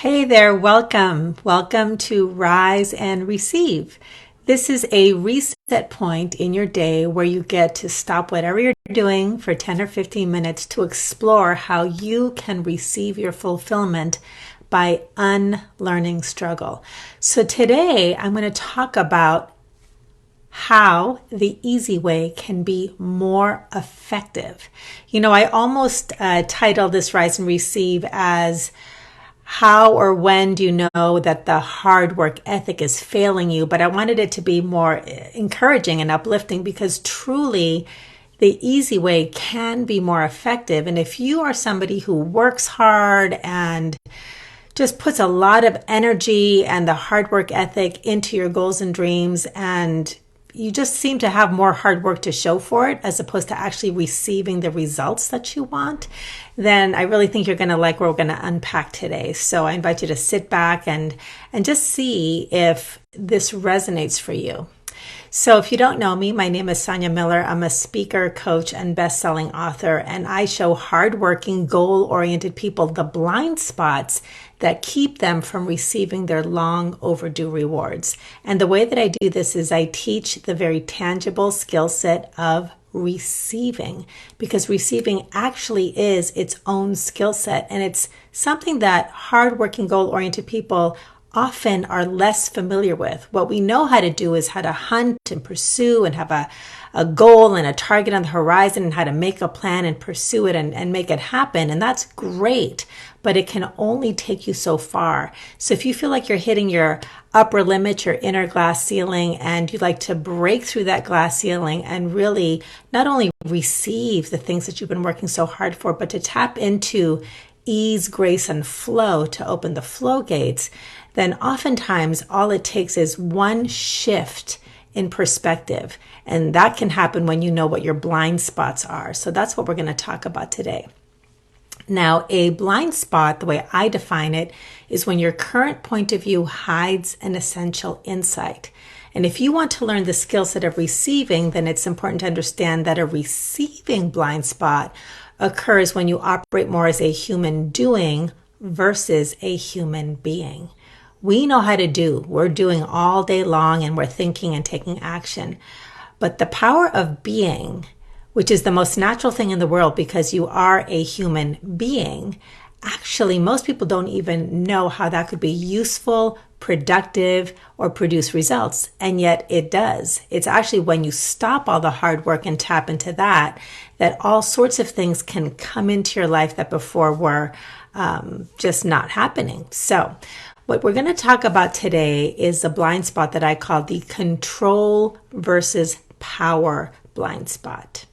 Hey there, welcome. Welcome to Rise and Receive. This is a reset point in your day where you get to stop whatever you're doing for 10 or 15 minutes to explore how you can receive your fulfillment by unlearning struggle. So today I'm going to talk about how the easy way can be more effective. I almost titled this Rise and Receive as how or when do you know that the hard work ethic is failing you? But I wanted it to be more encouraging and uplifting because truly the easy way can be more effective. And if you are somebody who works hard and just puts a lot of energy and the hard work ethic into your goals and dreams, and you just seem to have more hard work to show for it as opposed to actually receiving the results that you want, then I really think you're going to like what we're going to unpack today. So I invite you to sit back and just see if this resonates for you. So if you don't know me, my name is Sonia Miller. I'm a speaker, coach, and best-selling author, and I show hardworking, goal-oriented people the blind spots that keep them from receiving their long overdue rewards. And the way that I do this is I teach the very tangible skill set of receiving, because receiving actually is its own skill set, and it's something that hardworking, goal-oriented people often are less familiar with. What we know how to do is how to hunt and pursue and have a goal and a target on the horizon and how to make a plan and pursue it and make it happen. And that's great, but it can only take you so far. So if you feel like you're hitting your upper limit, your inner glass ceiling, and you'd like to break through that glass ceiling and really not only receive the things that you've been working so hard for, but to tap into ease, grace, and flow to open the flow gates, then oftentimes all it takes is one shift in perspective. And that can happen when you know what your blind spots are. So that's what we're going to talk about today. Now, a blind spot, the way I define it, is when your current point of view hides an essential insight. And if you want to learn the skill set of receiving, then it's important to understand that a receiving blind spot occurs when you operate more as a human doing versus a human being. We know how to do. We're doing all day long and we're thinking and taking action. But the power of being, which is the most natural thing in the world because you are a human being, actually most people don't even know how that could be useful, productive, or produce results. And yet it does. It's actually when you stop all the hard work and tap into that all sorts of things can come into your life that before were just not happening. So what we're going to talk about today is the blind spot that I call the control versus power blind spot.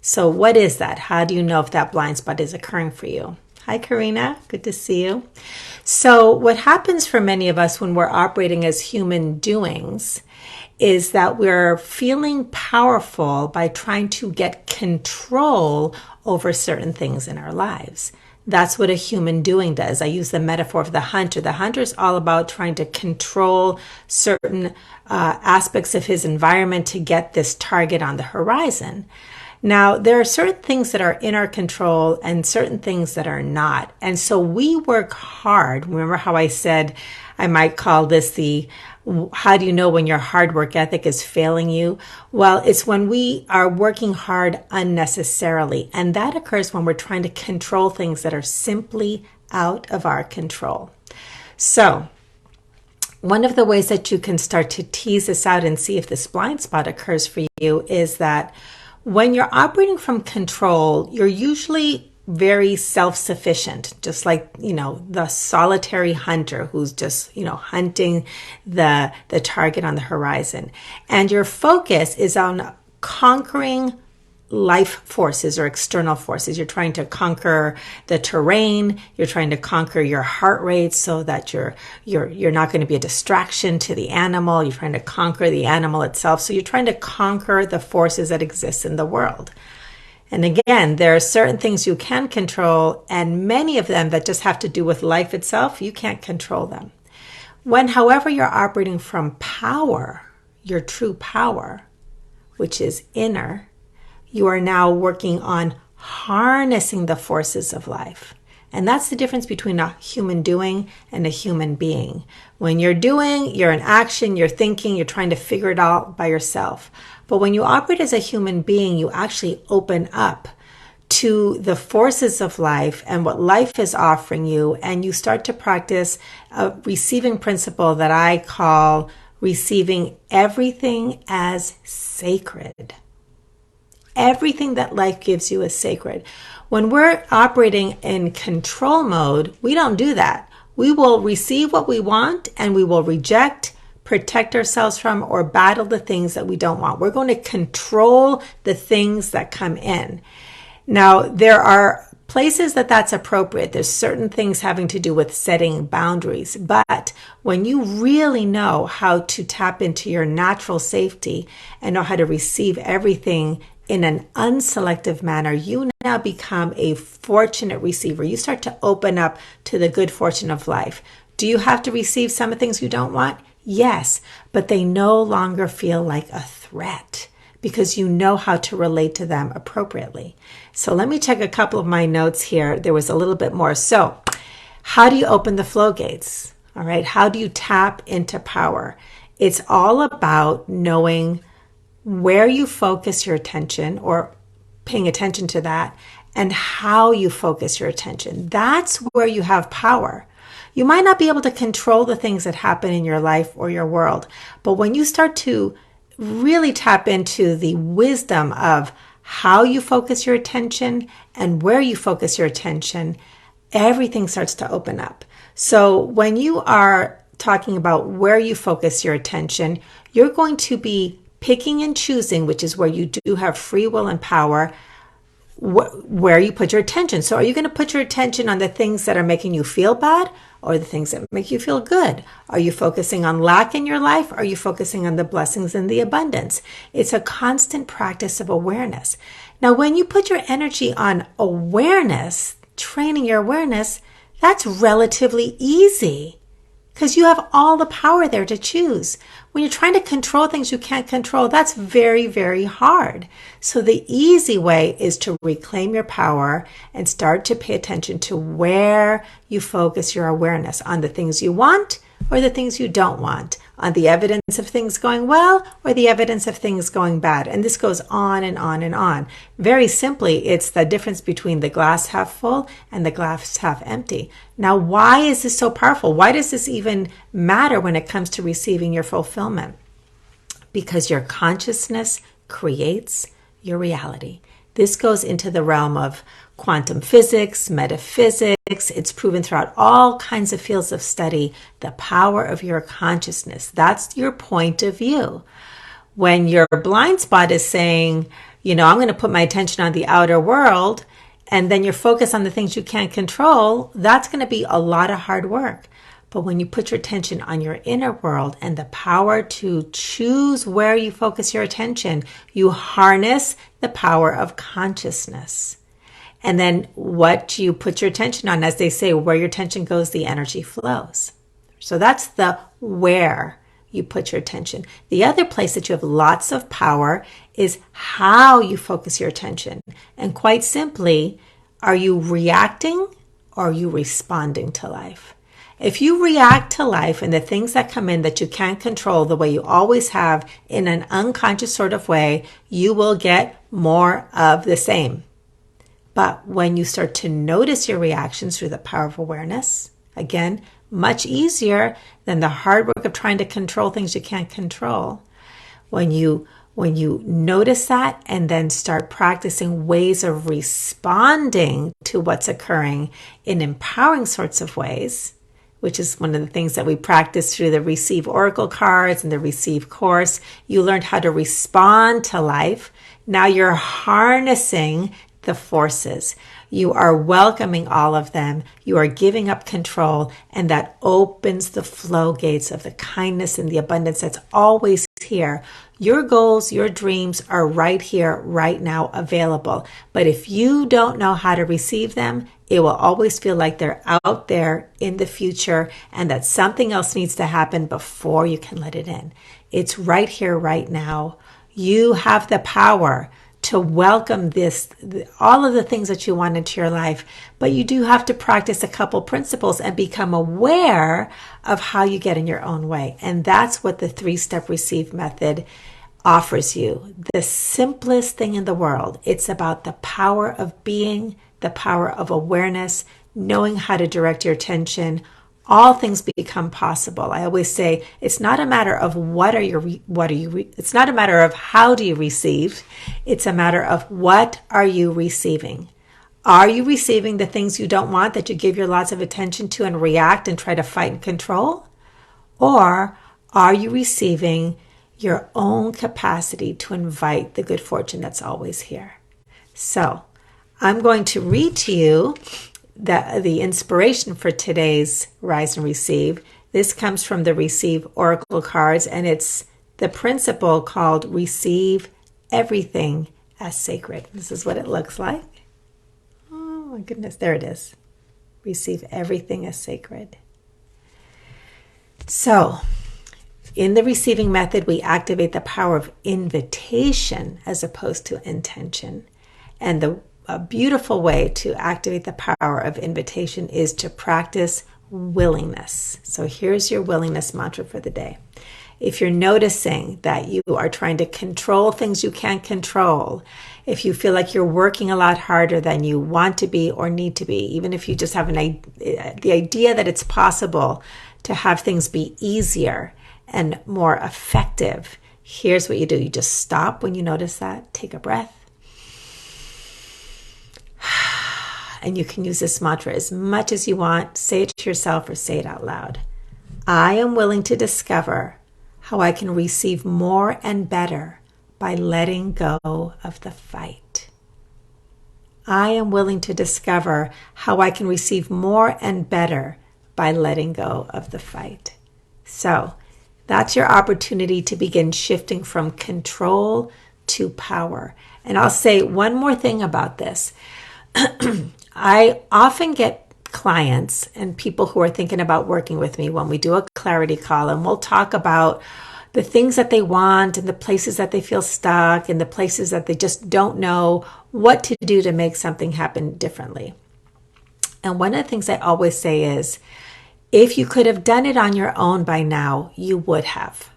So what is that? How do you know if that blind spot is occurring for you? Hi, Karina. Good to see you. So what happens for many of us when we're operating as human doings is that we're feeling powerful by trying to get control over certain things in our lives. That's what a human doing does. I use the metaphor of the hunter. The hunter is all about trying to control certain aspects of his environment to get this target on the horizon. Now, there are certain things that are in our control and certain things that are not. And so we work hard. Remember how I said I might call this the how do you know when your hard work ethic is failing you? Well, it's when we are working hard unnecessarily. And that occurs when we're trying to control things that are simply out of our control. So one of the ways that you can start to tease this out and see if this blind spot occurs for you is that when you're operating from control, you're usually very self-sufficient, just like, the solitary hunter who's just, hunting the target on the horizon. And your focus is on conquering life forces or external forces. You're trying to conquer the terrain. You're trying to conquer your heart rate so that you're not going to be a distraction to the animal. You're trying to conquer the animal itself. So you're trying to conquer the forces that exist in the world. And again, there are certain things you can control, and many of them that just have to do with life itself, you can't control them. When, however, you're operating from power, your true power, which is inner, you are now working on harnessing the forces of life. And that's the difference between a human doing and a human being. When you're doing, you're in action, you're thinking, you're trying to figure it out by yourself. But when you operate as a human being, you actually open up to the forces of life and what life is offering you, and you start to practice a receiving principle that I call receiving everything as sacred. Everything that life gives you is sacred. When we're operating in control mode, we don't do that. We will receive what we want and we will reject, protect ourselves from, or battle the things that we don't want. We're going to control the things that come in. Now, there are places that that's appropriate. There's certain things having to do with setting boundaries. But when you really know how to tap into your natural safety and know how to receive everything in an unselective manner, you now become a fortunate receiver. You start to open up to the good fortune of life. Do you have to receive some of the things you don't want? Yes, but they no longer feel like a threat because you know how to relate to them appropriately. So let me check a couple of my notes here. There was a little bit more. So how do you open the flow gates? All right. How do you tap into power? It's all about knowing where you focus your attention or paying attention to that and how you focus your attention. That's where you have power. You might not be able to control the things that happen in your life or your world, but when you start to really tap into the wisdom of how you focus your attention and where you focus your attention, everything starts to open up. So when you are talking about where you focus your attention, you're going to be picking and choosing, which is where you do have free will and power, where you put your attention. So are you going to put your attention on the things that are making you feel bad or the things that make you feel good? Are you focusing on lack in your life? Or are you focusing on the blessings and the abundance? It's a constant practice of awareness. Now, when you put your energy on awareness, training your awareness, that's relatively easy because you have all the power there to choose. When you're trying to control things you can't control, that's very, very hard. So the easy way is to reclaim your power and start to pay attention to where you focus your awareness, on the things you want or the things you don't want, on the evidence of things going well or the evidence of things going bad. And this goes on and on and on. Very simply, it's the difference between the glass half full and the glass half empty. Now, why is this so powerful? Why does this even matter when it comes to receiving your fulfillment? Because your consciousness creates your reality. This goes into the realm of quantum physics, metaphysics. It's proven throughout all kinds of fields of study, the power of your consciousness. That's your point of view. When your blind spot is saying, I'm going to put my attention on the outer world, and then you're focused on the things you can't control, that's going to be a lot of hard work. But when you put your attention on your inner world and the power to choose where you focus your attention, you harness the power of consciousness. And then what you put your attention on, as they say, where your attention goes, the energy flows. So that's the where you put your attention. The other place that you have lots of power is how you focus your attention. And quite simply, are you reacting or are you responding to life? If you react to life and the things that come in that you can't control the way you always have in an unconscious sort of way, you will get more of the same. But when you start to notice your reactions through the power of awareness, again, much easier than the hard work of trying to control things you can't control. When you notice that and then start practicing ways of responding to what's occurring in empowering sorts of ways, which is one of the things that we practice through the Receive Oracle cards and the Receive course. You learned how to respond to life. Now you're harnessing the forces. You are welcoming all of them. You are giving up control, and that opens the flow gates of the kindness and the abundance that's always here. Your goals, your dreams are right here, right now, available. But if you don't know how to receive them, it will always feel like they're out there in the future and that something else needs to happen before you can let it in. It's right here, right now. You have the power to welcome all of the things that you want into your life, but you do have to practice a couple principles and become aware of how you get in your own way. And that's what the 3-step receive method offers you. The simplest thing in the world. It's about the power of being, the power of awareness, knowing how to direct your attention. All things become possible. I always say it's not a matter of it's not a matter of how do you receive. It's a matter of what are you receiving. Are you receiving the things you don't want that you give your lots of attention to and react and try to fight and control? Or are you receiving your own capacity to invite the good fortune that's always here? So I'm going to read to you the inspiration for today's Rise and Receive. This comes from the Receive Oracle cards, and it's the principle called Receive Everything as Sacred. This is what it looks like. Oh my goodness, there it is. Receive everything as sacred. So, in the receiving method, we activate the power of invitation as opposed to intention. And a beautiful way to activate the power of invitation is to practice willingness. So here's your willingness mantra for the day. If you're noticing that you are trying to control things you can't control, if you feel like you're working a lot harder than you want to be or need to be, even if you just have the idea that it's possible to have things be easier and more effective, here's what you do. You just stop when you notice that, take a breath. And you can use this mantra as much as you want. Say it to yourself or say it out loud. I am willing to discover how I can receive more and better by letting go of the fight. I am willing to discover how I can receive more and better by letting go of the fight. So that's your opportunity to begin shifting from control to power. And I'll say one more thing about this. I often get clients and people who are thinking about working with me when we do a clarity call, and we'll talk about the things that they want and the places that they feel stuck and the places that they just don't know what to do to make something happen differently. And one of the things I always say is, if you could have done it on your own by now, you would have.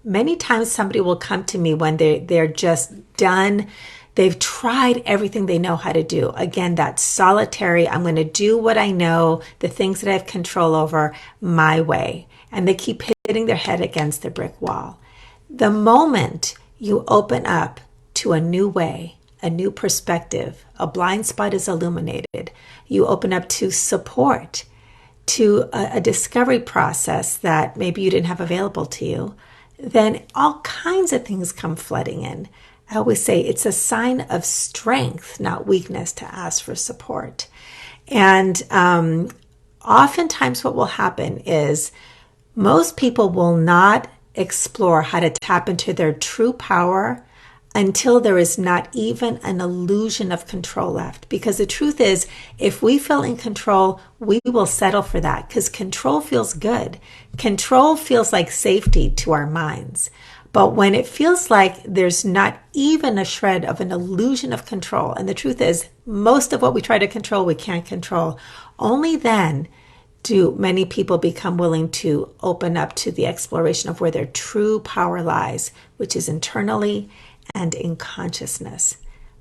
Many times somebody will come to me when they're just done. They've tried everything they know how to do. Again, that solitary, I'm going to do what I know, the things that I have control over, my way. And they keep hitting their head against the brick wall. The moment you open up to a new way, a new perspective, a blind spot is illuminated, you open up to support, to a discovery process that maybe you didn't have available to you, then all kinds of things come flooding in. I always say it's a sign of strength, not weakness, to ask for support. And oftentimes what will happen is most people will not explore how to tap into their true power until there is not even an illusion of control left. Because the truth is, if we feel in control, we will settle for that because control feels good. Control feels like safety to our minds. But when it feels like there's not even a shred of an illusion of control, and the truth is, most of what we try to control, we can't control, only then do many people become willing to open up to the exploration of where their true power lies, which is internally and in consciousness.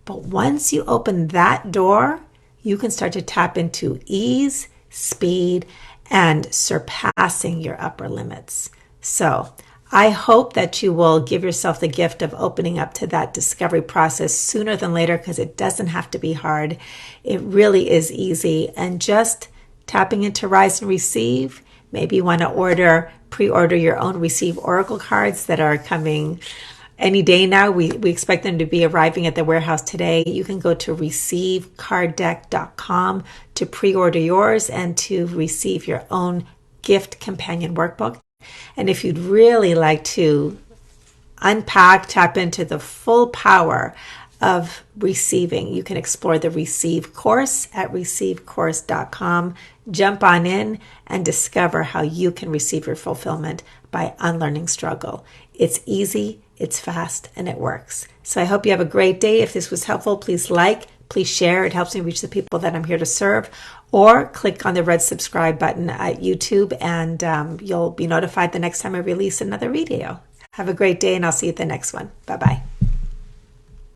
But once you open that door, you can start to tap into ease, speed, and surpassing your upper limits. So I hope that you will give yourself the gift of opening up to that discovery process sooner than later, because it doesn't have to be hard. It really is easy. And just tapping into Rise and Receive, maybe you want to pre-order your own Receive Oracle cards that are coming any day now. We expect them to be arriving at the warehouse today. You can go to receivecarddeck.com to pre-order yours and to receive your own gift companion workbook. And if you'd really like to tap into the full power of receiving, you can explore the Receive course at receivecourse.com. Jump on in and discover how you can receive your fulfillment by unlearning struggle. It's easy, It's fast and it works. So I hope you have a great day. If this was helpful, please like, please share. It helps me reach the people that I'm here to serve. Or click on the red subscribe button at YouTube and you'll be notified the next time I release another video. Have a great day and I'll see you at the next one. Bye-bye.